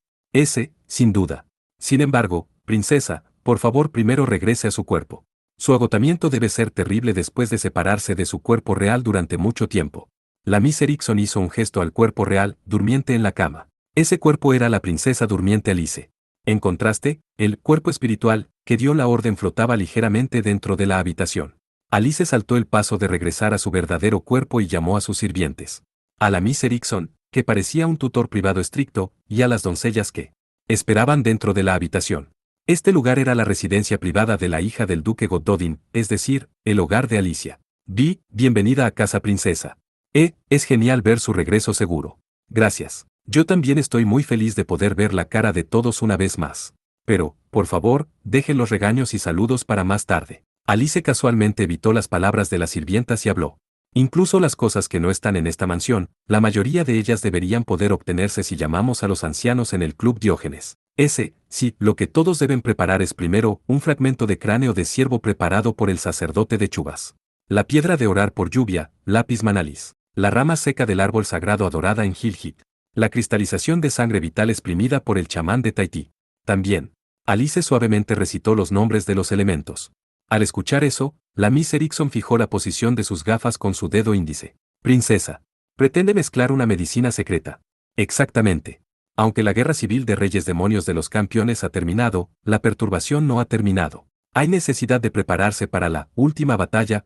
Sin duda. Sin embargo, princesa, por favor primero regrese a su cuerpo. Su agotamiento debe ser terrible después de separarse de su cuerpo real durante mucho tiempo. La Miss Erickson hizo un gesto al cuerpo real, durmiente en la cama. Ese cuerpo era la princesa durmiente Alice. En contraste, el cuerpo espiritual, que dio la orden flotaba ligeramente dentro de la habitación. Alice saltó el paso de regresar a su verdadero cuerpo y llamó a sus sirvientes. A la Miss Erickson, que parecía un tutor privado estricto, y a las doncellas que esperaban dentro de la habitación. Este lugar era la residencia privada de la hija del duque Gododin, es decir, el hogar de Alicia. Bienvenida a casa princesa. Es genial ver su regreso seguro. Gracias. Yo también estoy muy feliz de poder ver la cara de todos una vez más. Pero, por favor, dejen los regaños y saludos para más tarde. Alice casualmente evitó las palabras de las sirvientas y habló. Incluso las cosas que no están en esta mansión, la mayoría de ellas deberían poder obtenerse si llamamos a los ancianos en el Club Diógenes. Sí, lo que todos deben preparar es primero un fragmento de cráneo de ciervo preparado por el sacerdote de Chubas. La piedra de orar por lluvia, lápiz manalis. La rama seca del árbol sagrado adorada en Gilgit. La cristalización de sangre vital exprimida por el chamán de Tahití. También. Alice suavemente recitó los nombres de los elementos. Al escuchar eso, la Miss Erickson fijó la posición de sus gafas con su dedo índice. Princesa. Pretende mezclar una medicina secreta. Exactamente. Aunque la guerra civil de Reyes Demonios de los Campeones ha terminado, la perturbación no ha terminado. Hay necesidad de prepararse para la última batalla.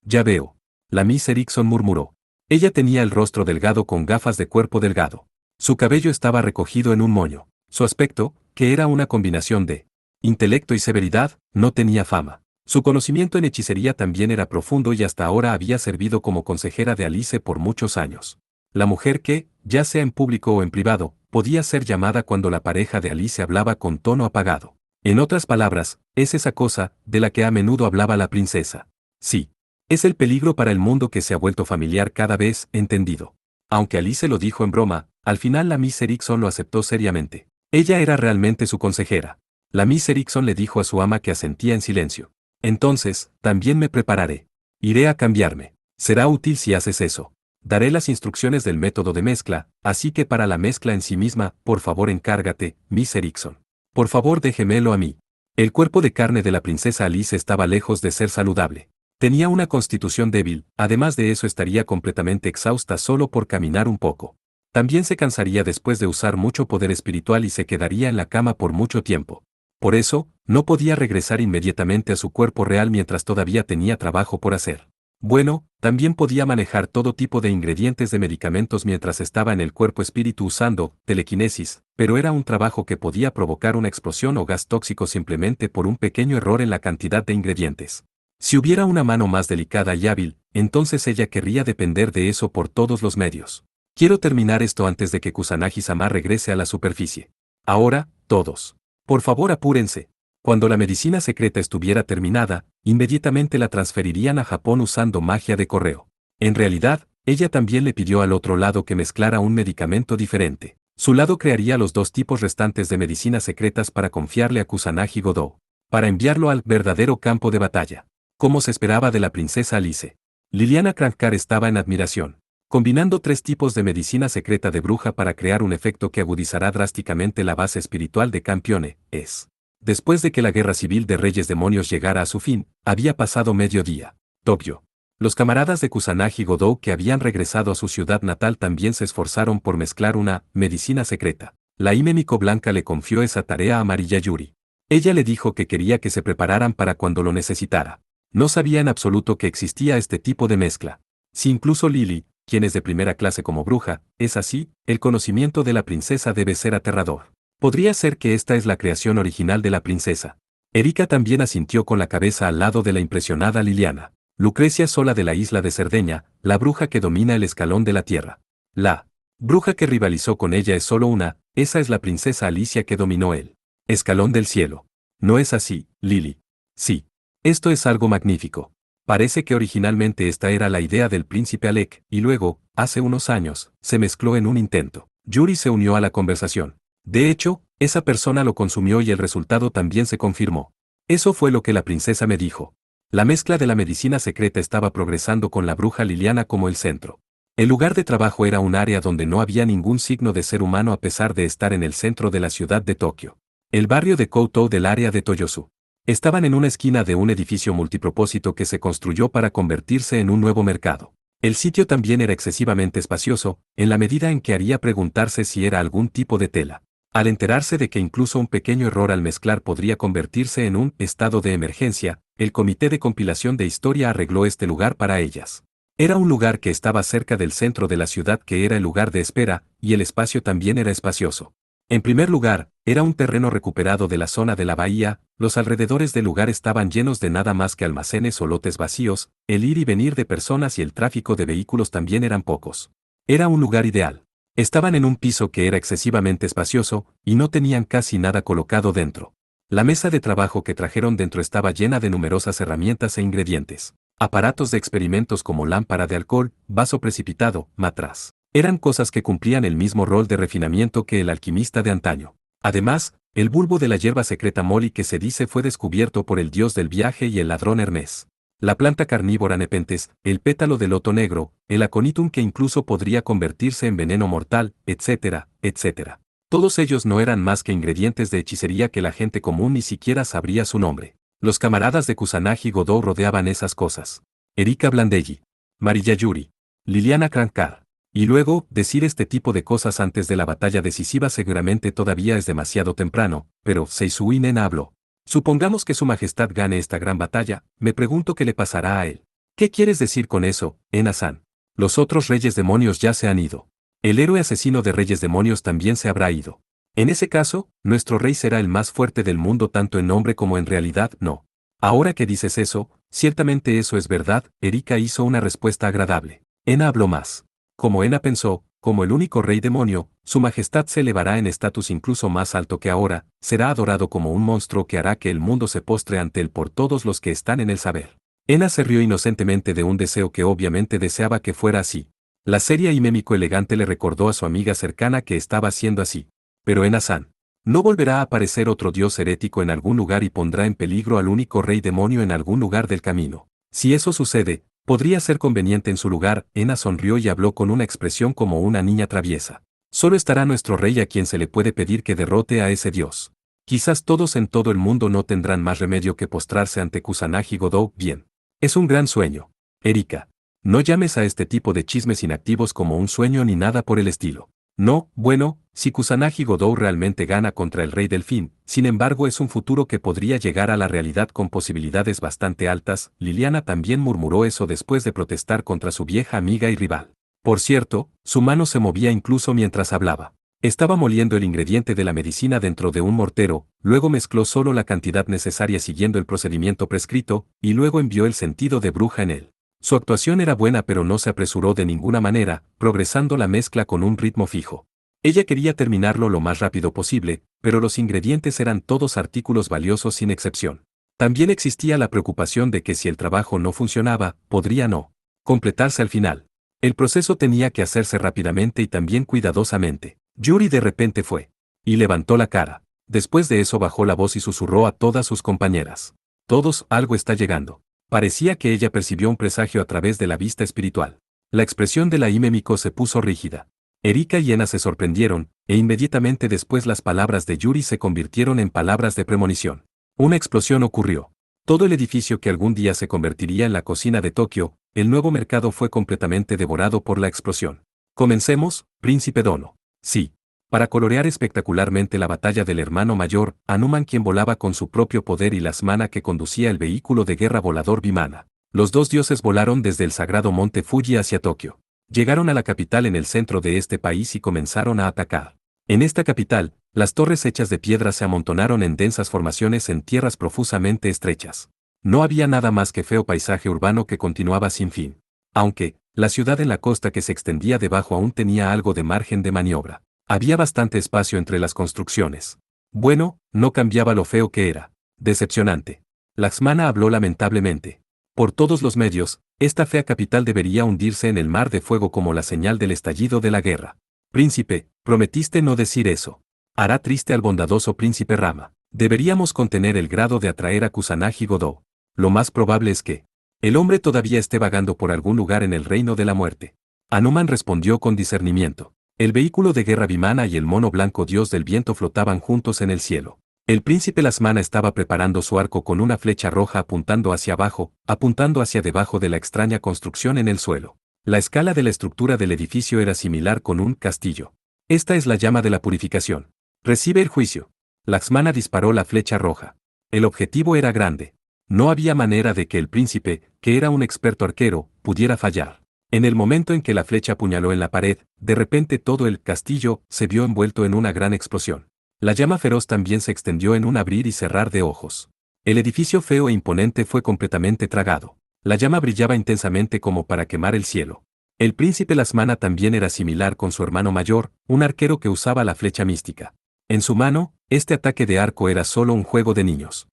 Ya veo. La Miss Erickson murmuró. Ella tenía el rostro delgado con gafas de cuerpo delgado. Su cabello estaba recogido en un moño. Su aspecto, que era una combinación de intelecto y severidad, no tenía fama. Su conocimiento en hechicería también era profundo y hasta ahora había servido como consejera de Alice por muchos años. La mujer que, ya sea en público o en privado, podía ser llamada cuando la pareja de Alice hablaba con tono apagado. En otras palabras, es esa cosa, de la que a menudo hablaba la princesa. Sí. Es el peligro para el mundo que se ha vuelto familiar cada vez, entendido. Aunque Alice lo dijo en broma, al final la Miss Erickson lo aceptó seriamente. Ella era realmente su consejera. La Miss Erickson le dijo a su ama que asentía en silencio. Entonces, también me prepararé. Iré a cambiarme. Será útil si haces eso. Daré las instrucciones del método de mezcla, así que para la mezcla en sí misma, por favor encárgate, Miss Erickson. Por favor déjemelo a mí. El cuerpo de carne de la princesa Alice estaba lejos de ser saludable. Tenía una constitución débil, además de eso estaría completamente exhausta solo por caminar un poco. También se cansaría después de usar mucho poder espiritual y se quedaría en la cama por mucho tiempo. Por eso, no podía regresar inmediatamente a su cuerpo real mientras todavía tenía trabajo por hacer. Bueno, también podía manejar todo tipo de ingredientes de medicamentos mientras estaba en el cuerpo espíritu usando telequinesis, pero era un trabajo que podía provocar una explosión o gas tóxico simplemente por un pequeño error en la cantidad de ingredientes. Si hubiera una mano más delicada y hábil, entonces ella querría depender de eso por todos los medios. Quiero terminar esto antes de que Kusanagi-sama regrese a la superficie. Ahora, todos. Por favor apúrense. Cuando la medicina secreta estuviera terminada, inmediatamente la transferirían a Japón usando magia de correo. En realidad, ella también le pidió al otro lado que mezclara un medicamento diferente. Su lado crearía los dos tipos restantes de medicinas secretas para confiarle a Kusanagi Godou, para enviarlo al verdadero campo de batalla. Como se esperaba de la princesa Alice. Liliana Crankar estaba en admiración. Combinando 3 tipos de medicina secreta de bruja para crear un efecto que agudizará drásticamente la base espiritual de Campione, es. Después de que la guerra civil de Reyes Demonios llegara a su fin, había pasado mediodía. Tokio. Los camaradas de Kusanagi Godou que habían regresado a su ciudad natal también se esforzaron por mezclar una medicina secreta. La Hime Miko Blanca le confió esa tarea a Amarilla Yuri. Ella le dijo que quería que se prepararan para cuando lo necesitara. No sabía en absoluto que existía este tipo de mezcla. Si incluso Lily, quien es de primera clase como bruja, es así, el conocimiento de la princesa debe ser aterrador. Podría ser que esta es la creación original de la princesa. Erika también asintió con la cabeza al lado de la impresionada Liliana. Lucrecia sola de la isla de Cerdeña, la bruja que domina el escalón de la tierra. La bruja que rivalizó con ella es solo una, esa es la princesa Alicia que dominó el escalón del cielo. ¿No es así, Lily? Sí. Esto es algo magnífico. Parece que originalmente esta era la idea del príncipe Alec, y luego, hace unos años, se mezcló en un intento. Yuri se unió a la conversación. De hecho, esa persona lo consumió y el resultado también se confirmó. Eso fue lo que la princesa me dijo. La mezcla de la medicina secreta estaba progresando con la bruja Liliana como el centro. El lugar de trabajo era un área donde no había ningún signo de ser humano a pesar de estar en el centro de la ciudad de Tokio. El barrio de Koutou del área de Toyosu. Estaban en una esquina de un edificio multipropósito que se construyó para convertirse en un nuevo mercado. El sitio también era excesivamente espacioso, en la medida en que haría preguntarse si era algún tipo de tela. Al enterarse de que incluso un pequeño error al mezclar podría convertirse en un estado de emergencia, el comité de compilación de historia arregló este lugar para ellas. Era un lugar que estaba cerca del centro de la ciudad que era el lugar de espera, y el espacio también era espacioso. En primer lugar, era un terreno recuperado de la zona de la bahía, los alrededores del lugar estaban llenos de nada más que almacenes o lotes vacíos, el ir y venir de personas y el tráfico de vehículos también eran pocos. Era un lugar ideal. Estaban en un piso que era excesivamente espacioso, y no tenían casi nada colocado dentro. La mesa de trabajo que trajeron dentro estaba llena de numerosas herramientas e ingredientes. Aparatos de experimentos como lámpara de alcohol, vaso precipitado, matraz. Eran cosas que cumplían el mismo rol de refinamiento que el alquimista de antaño. Además, el bulbo de la hierba secreta Molly que se dice fue descubierto por el dios del viaje y el ladrón Hermes. La planta carnívora Nepenthes, el pétalo de loto negro, el aconitum que incluso podría convertirse en veneno mortal, etcétera, etcétera. Todos ellos no eran más que ingredientes de hechicería que la gente común ni siquiera sabría su nombre. Los camaradas de Kusanagi Godou rodeaban esas cosas. Erika Blandelli, Mariya Yuri, Liliana Krankar. Y luego, decir este tipo de cosas antes de la batalla decisiva seguramente todavía es demasiado temprano, pero Seisui Nena habló. Supongamos que su majestad gane esta gran batalla, me pregunto qué le pasará a él. ¿Qué quieres decir con eso, Ena-san? Los otros reyes demonios ya se han ido. El héroe asesino de reyes demonios también se habrá ido. En ese caso, nuestro rey será el más fuerte del mundo tanto en nombre como en realidad, no. Ahora que dices eso, ciertamente eso es verdad, Erika hizo una respuesta agradable. Ena habló más. Como Ena pensó, como el único rey demonio, su majestad se elevará en estatus incluso más alto que ahora, será adorado como un monstruo que hará que el mundo se postre ante él por todos los que están en el saber. Ena se rió inocentemente de un deseo que obviamente deseaba que fuera así. La seria y mímico elegante le recordó a su amiga cercana que estaba siendo así. Pero Ena-san, ¿no volverá a aparecer otro dios herético en algún lugar y pondrá en peligro al único rey demonio en algún lugar del camino? Si eso sucede, podría ser conveniente en su lugar. Ena sonrió y habló con una expresión como una niña traviesa. Solo estará nuestro rey a quien se le puede pedir que derrote a ese dios. Quizás todos en todo el mundo no tendrán más remedio que postrarse ante Kusanagi Godou. Bien. Es un gran sueño. Erika. No llames a este tipo de chismes inactivos como un sueño ni nada por el estilo. No, bueno, si Kusanagi Godou realmente gana contra el Rey Delfín, sin embargo es un futuro que podría llegar a la realidad con posibilidades bastante altas. Liliana también murmuró eso después de protestar contra su vieja amiga y rival. Por cierto, su mano se movía incluso mientras hablaba. Estaba moliendo el ingrediente de la medicina dentro de un mortero, luego mezcló solo la cantidad necesaria siguiendo el procedimiento prescrito, y luego envió el sentido de bruja en él. Su actuación era buena pero no se apresuró de ninguna manera, progresando la mezcla con un ritmo fijo. Ella quería terminarlo lo más rápido posible, pero los ingredientes eran todos artículos valiosos sin excepción. También existía la preocupación de que si el trabajo no funcionaba, podría no completarse al final. El proceso tenía que hacerse rápidamente y también cuidadosamente. Yuri de repente fue. Y levantó la cara. Después de eso bajó la voz y susurró a todas sus compañeras. Todos, algo está llegando. Parecía que ella percibió un presagio a través de la vista espiritual. La expresión de la Himemiko se puso rígida. Erika y Ena se sorprendieron, e inmediatamente después las palabras de Yuri se convirtieron en palabras de premonición. Una explosión ocurrió. Todo el edificio que algún día se convertiría en la cocina de Tokio, el nuevo mercado fue completamente devorado por la explosión. Comencemos, Príncipe Dono. Sí. Para colorear espectacularmente la batalla del hermano mayor, Hanuman quien volaba con su propio poder y Lakshmana que conducía el vehículo de guerra volador Vimana. Los dos dioses volaron desde el sagrado monte Fuji hacia Tokio. Llegaron a la capital en el centro de este país y comenzaron a atacar. En esta capital, las torres hechas de piedra se amontonaron en densas formaciones en tierras profusamente estrechas. No había nada más que feo paisaje urbano que continuaba sin fin. Aunque, la ciudad en la costa que se extendía debajo aún tenía algo de margen de maniobra. Había bastante espacio entre las construcciones. Bueno, no cambiaba lo feo que era. Decepcionante. Lakshmana habló lamentablemente. Por todos los medios, esta fea capital debería hundirse en el mar de fuego como la señal del estallido de la guerra. Príncipe, prometiste no decir eso. Hará triste al bondadoso príncipe Rama. Deberíamos contener el grado de atraer a Kusanagi Godou. lo más probable es que el hombre todavía esté vagando por algún lugar en el reino de la muerte. Hanuman respondió con discernimiento. El vehículo de guerra Vimana y el mono blanco dios del viento flotaban juntos en el cielo. El príncipe Lasmana estaba preparando su arco con una flecha roja apuntando hacia abajo, apuntando hacia debajo de la extraña construcción en el suelo. La escala de la estructura del edificio era similar con un castillo. Esta es la llama de la purificación. Recibe el juicio. Laxmana disparó la flecha roja. El objetivo era grande. No había manera de que el príncipe, que era un experto arquero, pudiera fallar. En el momento en que la flecha apuñaló en la pared, de repente todo el castillo se vio envuelto en una gran explosión. La llama feroz también se extendió en un abrir y cerrar de ojos. El edificio feo e imponente fue completamente tragado. La llama brillaba intensamente como para quemar el cielo. El príncipe Lasmana también era similar con su hermano mayor, un arquero que usaba la flecha mística. En su mano, este ataque de arco era solo un juego de niños.